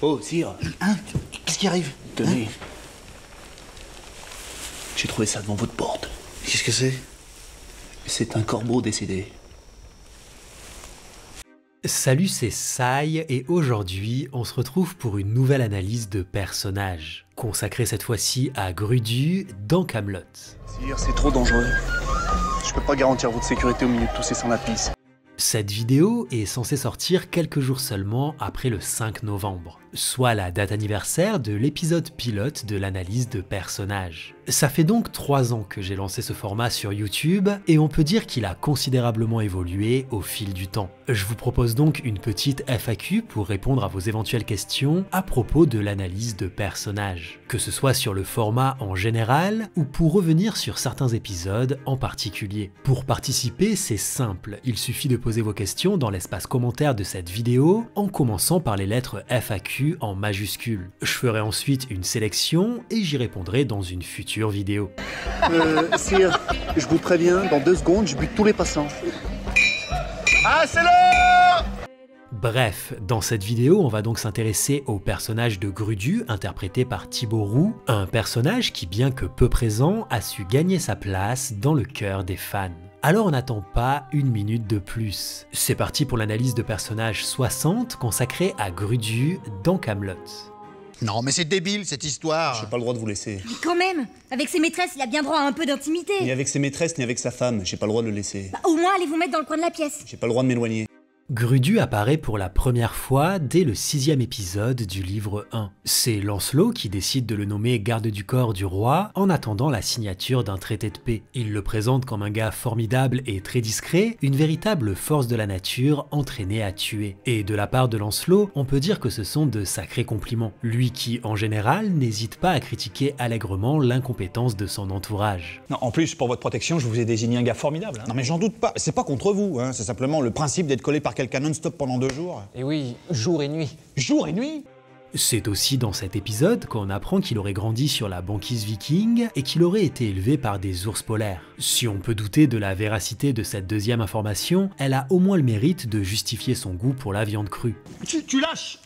Oh, sire. Hein? Qu'est-ce qui arrive? Tenez. J'ai trouvé ça devant votre porte. Qu'est-ce que c'est? C'est un corbeau décédé. Salut, c'est Sai et aujourd'hui, on se retrouve pour une nouvelle analyse de personnages, consacrée cette fois-ci à Grudu dans Kaamelott. Sire, c'est trop dangereux. Je peux pas garantir votre sécurité au milieu de tous ces sans-lapis. Cette vidéo est censée sortir quelques jours seulement après le 5 novembre, soit la date anniversaire de l'épisode pilote de l'analyse de personnages. Ça fait donc 3 ans que j'ai lancé ce format sur YouTube et on peut dire qu'il a considérablement évolué au fil du temps. Je vous propose donc une petite FAQ pour répondre à vos éventuelles questions à propos de l'analyse de personnages, que ce soit sur le format en général ou pour revenir sur certains épisodes en particulier. Pour participer, c'est simple, il suffit de poser vos questions dans l'espace commentaire de cette vidéo en commençant par les lettres FAQ en majuscules. Je ferai ensuite une sélection et j'y répondrai dans une future vidéo. Sire, je vous préviens, dans 2 secondes, je bute tous les passants. Ah, c'est l'heure! Bref, dans cette vidéo, on va donc s'intéresser au personnage de Grudu, interprété par Thibaut Roux, un personnage qui, bien que peu présent, a su gagner sa place dans le cœur des fans. Alors on n'attend pas une minute de plus. C'est parti pour l'analyse de personnage 60 consacrée à Grudu dans Kaamelott. Non, mais c'est débile cette histoire. J'ai pas le droit de vous laisser. Mais quand même, avec ses maîtresses, il a bien droit à un peu d'intimité. Ni avec ses maîtresses, ni avec sa femme. J'ai pas le droit de le laisser. Bah, au moins, allez vous mettre dans le coin de la pièce. J'ai pas le droit de m'éloigner. Grudu apparaît pour la première fois dès le 6e épisode du livre 1. C'est Lancelot qui décide de le nommer garde du corps du roi en attendant la signature d'un traité de paix. Il le présente comme un gars formidable et très discret, une véritable force de la nature entraînée à tuer. Et de la part de Lancelot, on peut dire que ce sont de sacrés compliments. Lui qui, en général, n'hésite pas à critiquer allègrement l'incompétence de son entourage. Non, en plus, pour votre protection, je vous ai désigné un gars formidable. Hein. Non, mais j'en doute pas. C'est pas contre vous, hein. C'est simplement le principe d'être collé par quelqu'un non-stop pendant 2 jours. Et oui, jour et nuit. Jour et nuit? C'est aussi dans cet épisode qu'on apprend qu'il aurait grandi sur la banquise viking et qu'il aurait été élevé par des ours polaires. Si on peut douter de la véracité de cette deuxième information, elle a au moins le mérite de justifier son goût pour la viande crue. Tu lâches!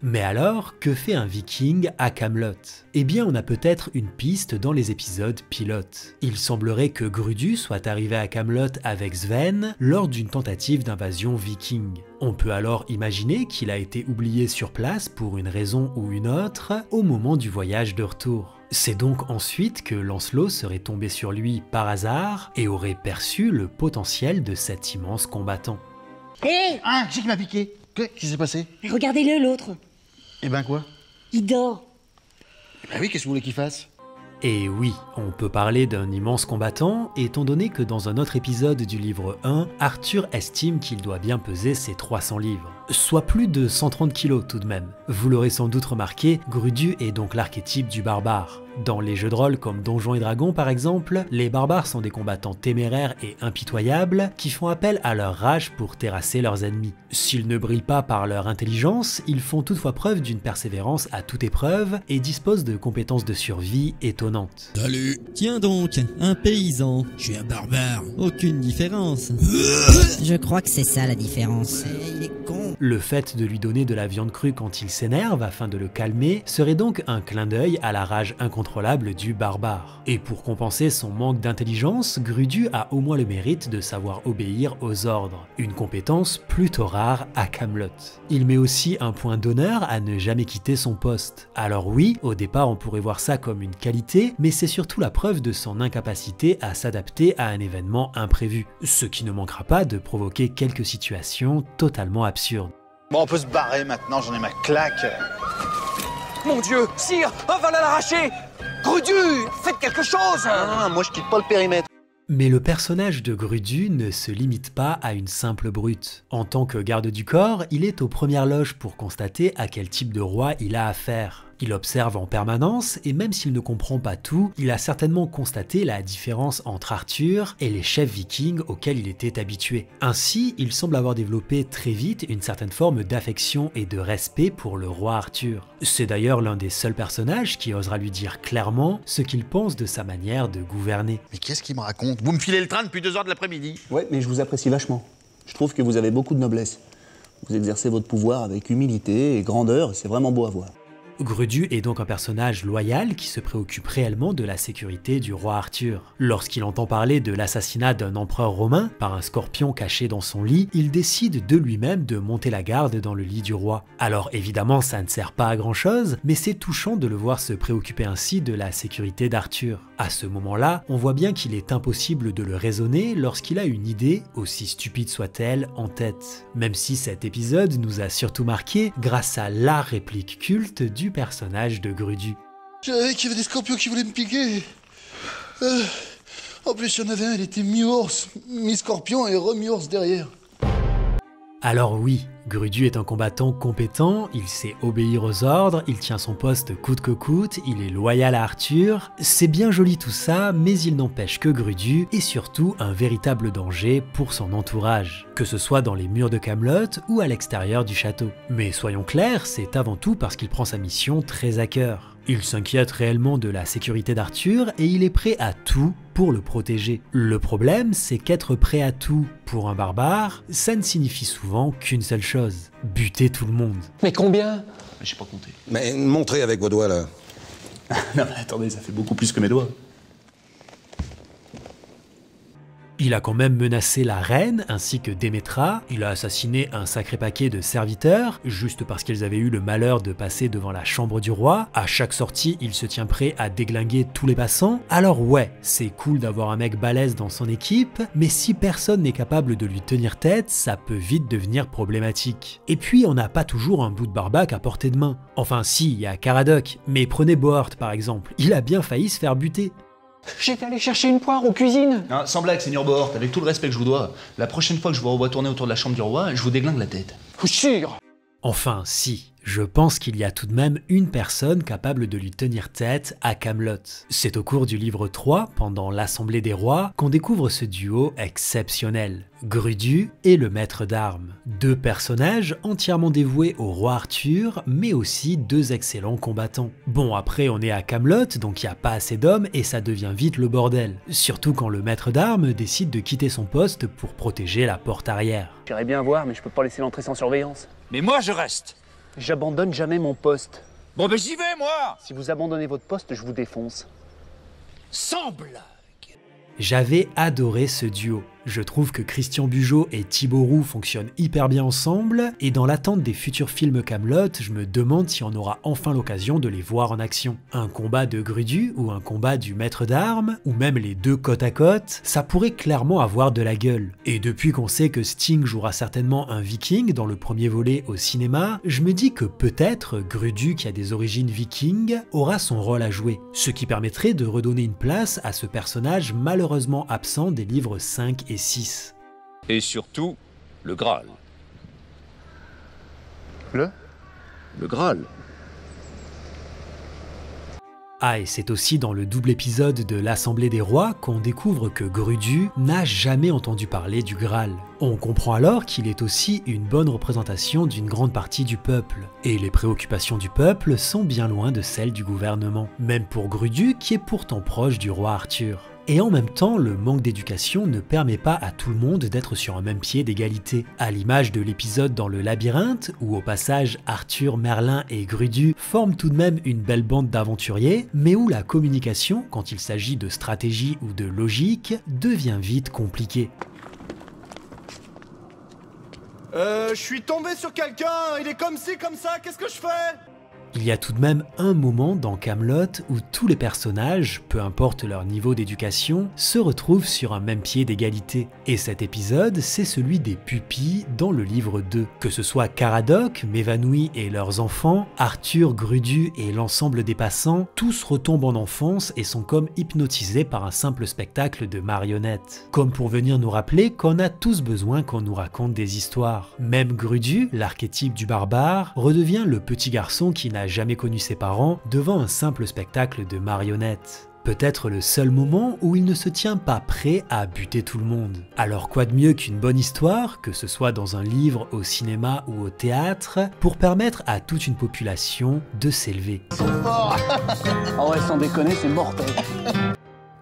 Mais alors, que fait un viking à Kaamelott? Eh bien, on a peut-être une piste dans les épisodes pilotes. Il semblerait que Grudu soit arrivé à Kaamelott avec Sven lors d'une tentative d'invasion viking. On peut alors imaginer qu'il a été oublié sur place pour une raison ou une autre au moment du voyage de retour. C'est donc ensuite que Lancelot serait tombé sur lui par hasard et aurait perçu le potentiel de cet immense combattant. Hé, Hein, qui m'a piqué? Qu'est-ce qui s'est passé? regardez-le, l'autre. Eh ben quoi? Il dort. Bah oui, qu'est-ce que vous voulez qu'il fasse? Et oui, on peut parler d'un immense combattant, étant donné que dans un autre épisode du livre 1, Arthur estime qu'il doit bien peser ses 300 livres, soit plus de 130 kilos tout de même. Vous l'aurez sans doute remarqué, Grudu est donc l'archétype du barbare. Dans les jeux de rôle comme Donjons et Dragons par exemple, les barbares sont des combattants téméraires et impitoyables qui font appel à leur rage pour terrasser leurs ennemis. S'ils ne brillent pas par leur intelligence, ils font toutefois preuve d'une persévérance à toute épreuve et disposent de compétences de survie étonnantes. Salut. Tiens donc, un paysan. Je suis un barbare. Aucune différence. Je crois que c'est ça la différence. Il est con. Le fait de lui donner de la viande crue quand il s'énerve afin de le calmer serait donc un clin d'œil à la rage incontrôlable du barbare. Et pour compenser son manque d'intelligence, Grudu a au moins le mérite de savoir obéir aux ordres, une compétence plutôt rare à Kaamelott. Il met aussi un point d'honneur à ne jamais quitter son poste. Alors oui, au départ on pourrait voir ça comme une qualité, mais c'est surtout la preuve de son incapacité à s'adapter à un événement imprévu, ce qui ne manquera pas de provoquer quelques situations totalement absurdes. Bon, on peut se barrer maintenant, j'en ai ma claque. Mon Dieu, sire, un vol à l'arraché. Grudu, faites quelque chose. Non, moi je quitte pas le périmètre. Mais le personnage de Grudu ne se limite pas à une simple brute. En tant que garde du corps, il est aux premières loges pour constater à quel type de roi il a affaire. Il observe en permanence et même s'il ne comprend pas tout, il a certainement constaté la différence entre Arthur et les chefs vikings auxquels il était habitué. Ainsi, il semble avoir développé très vite une certaine forme d'affection et de respect pour le roi Arthur. C'est d'ailleurs l'un des seuls personnages qui osera lui dire clairement ce qu'il pense de sa manière de gouverner. Mais qu'est-ce qu'il me raconte? Vous me filez le train depuis 2 heures de l'après-midi. Ouais, mais je vous apprécie vachement. Je trouve que vous avez beaucoup de noblesse. Vous exercez votre pouvoir avec humilité et grandeur, et c'est vraiment beau à voir. Grudu est donc un personnage loyal qui se préoccupe réellement de la sécurité du roi Arthur. Lorsqu'il entend parler de l'assassinat d'un empereur romain par un scorpion caché dans son lit, il décide de lui-même de monter la garde dans le lit du roi. Alors évidemment ça ne sert pas à grand chose, mais c'est touchant de le voir se préoccuper ainsi de la sécurité d'Arthur. À ce moment-là, on voit bien qu'il est impossible de le raisonner lorsqu'il a une idée, aussi stupide soit-elle, en tête. Même si cet épisode nous a surtout marqué grâce à la réplique culte du personnage de Grudu. Je savais qu'il y avait des scorpions qui voulaient me piquer. En plus, il y en avait un, il était mi-ours, mi-scorpion et re-mi-ours derrière. Alors oui, Grudu est un combattant compétent, il sait obéir aux ordres, il tient son poste coûte que coûte, il est loyal à Arthur. C'est bien joli tout ça, mais il n'empêche que Grudu est surtout un véritable danger pour son entourage, que ce soit dans les murs de Camelot ou à l'extérieur du château. Mais soyons clairs, c'est avant tout parce qu'il prend sa mission très à cœur. Il s'inquiète réellement de la sécurité d'Arthur et il est prêt à tout pour le protéger. Le problème, c'est qu'être prêt à tout pour un barbare, ça ne signifie souvent qu'une seule chose, buter tout le monde. Mais combien? J'ai pas compté. Mais montrez avec vos doigts, là. Non mais attendez, ça fait beaucoup plus que mes doigts. Il a quand même menacé la reine ainsi que Démétra, il a assassiné un sacré paquet de serviteurs, juste parce qu'ils avaient eu le malheur de passer devant la chambre du roi. À chaque sortie, il se tient prêt à déglinguer tous les passants. Alors ouais, c'est cool d'avoir un mec balèze dans son équipe, mais si personne n'est capable de lui tenir tête, ça peut vite devenir problématique. Et puis on n'a pas toujours un bout de barbac à portée de main. Enfin si, il y a Caradoc, mais prenez Bohort par exemple, il a bien failli se faire buter. J'étais allé chercher une poire aux cuisines. Non, sans blague, Seigneur Bohort, avec tout le respect que je vous dois, la prochaine fois que je vous revois tourner autour de la chambre du roi, je vous déglingue la tête. Sûr. Enfin si, je pense qu'il y a tout de même une personne capable de lui tenir tête à Camelot. C'est au cours du livre 3, pendant l'Assemblée des Rois, qu'on découvre ce duo exceptionnel, Grudu et le maître d'armes. Deux personnages entièrement dévoués au roi Arthur, mais aussi deux excellents combattants. Bon, après on est à Camelot, donc il n'y a pas assez d'hommes et ça devient vite le bordel. Surtout quand le maître d'armes décide de quitter son poste pour protéger la porte arrière. J'irais bien voir, mais je peux pas laisser l'entrée sans surveillance. Mais moi, je reste. J'abandonne jamais mon poste. Bon, ben j'y vais, moi. Si vous abandonnez votre poste, je vous défonce. Sans blague. J'avais adoré ce duo. Je trouve que Christian Bugeaud et Thibaut Roux fonctionnent hyper bien ensemble, et dans l'attente des futurs films Camelot, je me demande si on aura enfin l'occasion de les voir en action. Un combat de Grudu ou un combat du maître d'armes, ou même les deux côte à côte, ça pourrait clairement avoir de la gueule. Et depuis qu'on sait que Sting jouera certainement un viking dans le premier volet au cinéma, je me dis que peut-être Grudu, qui a des origines vikings, aura son rôle à jouer, ce qui permettrait de redonner une place à ce personnage malheureusement absent des livres 5 et 6. Et surtout, le Graal. Le Graal. Ah, et c'est aussi dans le double épisode de l'Assemblée des Rois qu'on découvre que Grudu n'a jamais entendu parler du Graal. On comprend alors qu'il est aussi une bonne représentation d'une grande partie du peuple. Et les préoccupations du peuple sont bien loin de celles du gouvernement, même pour Grudu qui est pourtant proche du roi Arthur. Et en même temps, le manque d'éducation ne permet pas à tout le monde d'être sur un même pied d'égalité. À l'image de l'épisode dans le labyrinthe, où au passage Arthur, Merlin et Grudu forment tout de même une belle bande d'aventuriers, mais où la communication, quand il s'agit de stratégie ou de logique, devient vite compliquée. Je suis tombé sur quelqu'un, il est comme ci, comme ça, qu'est-ce que je fais? Il y a tout de même un moment dans Camelot où tous les personnages, peu importe leur niveau d'éducation, se retrouvent sur un même pied d'égalité. Et cet épisode, c'est celui des pupilles dans le livre 2. Que ce soit Caradoc, Mévanouie et leurs enfants, Arthur, Grudu et l'ensemble des passants, tous retombent en enfance et sont comme hypnotisés par un simple spectacle de marionnettes. Comme pour venir nous rappeler qu'on a tous besoin qu'on nous raconte des histoires. Même Grudu, l'archétype du barbare, redevient le petit garçon qui n'a jamais connu ses parents devant un simple spectacle de marionnettes. Peut-être le seul moment où il ne se tient pas prêt à buter tout le monde. Alors quoi de mieux qu'une bonne histoire, que ce soit dans un livre, au cinéma ou au théâtre, pour permettre à toute une population de s'élever. Ah ouais, sans déconner, c'est mortel.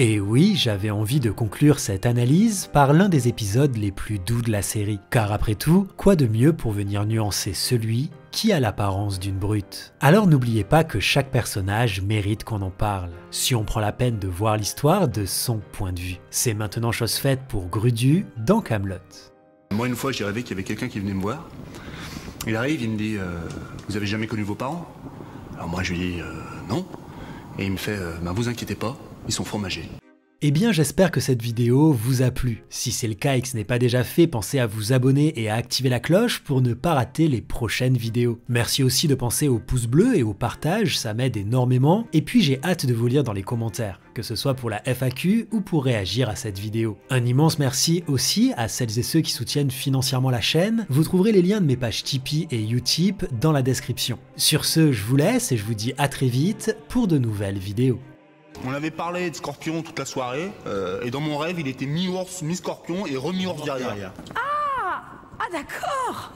Et oui, j'avais envie de conclure cette analyse par l'un des épisodes les plus doux de la série. Car après tout, quoi de mieux pour venir nuancer celui qui a l'apparence d'une brute. Alors n'oubliez pas que chaque personnage mérite qu'on en parle, si on prend la peine de voir l'histoire de son point de vue. C'est maintenant chose faite pour Grudu dans Kaamelott. Moi, une fois, j'ai rêvé qu'il y avait quelqu'un qui venait me voir. Il arrive, il me dit vous avez jamais connu vos parents? Alors moi, je lui dis non. Et il me fait vous inquiétez pas, ils sont fromagés. Eh bien j'espère que cette vidéo vous a plu. Si c'est le cas et que ce n'est pas déjà fait, pensez à vous abonner et à activer la cloche pour ne pas rater les prochaines vidéos. Merci aussi de penser au pouce bleu et au partage, ça m'aide énormément. Et puis j'ai hâte de vous lire dans les commentaires, que ce soit pour la FAQ ou pour réagir à cette vidéo. Un immense merci aussi à celles et ceux qui soutiennent financièrement la chaîne. Vous trouverez les liens de mes pages Tipeee et Utip dans la description. Sur ce, je vous laisse et je vous dis à très vite pour de nouvelles vidéos. On avait parlé de Scorpion toute la soirée, et dans mon rêve, il était mi-ours, mi-scorpion et remi-ours derrière. Ah d'accord.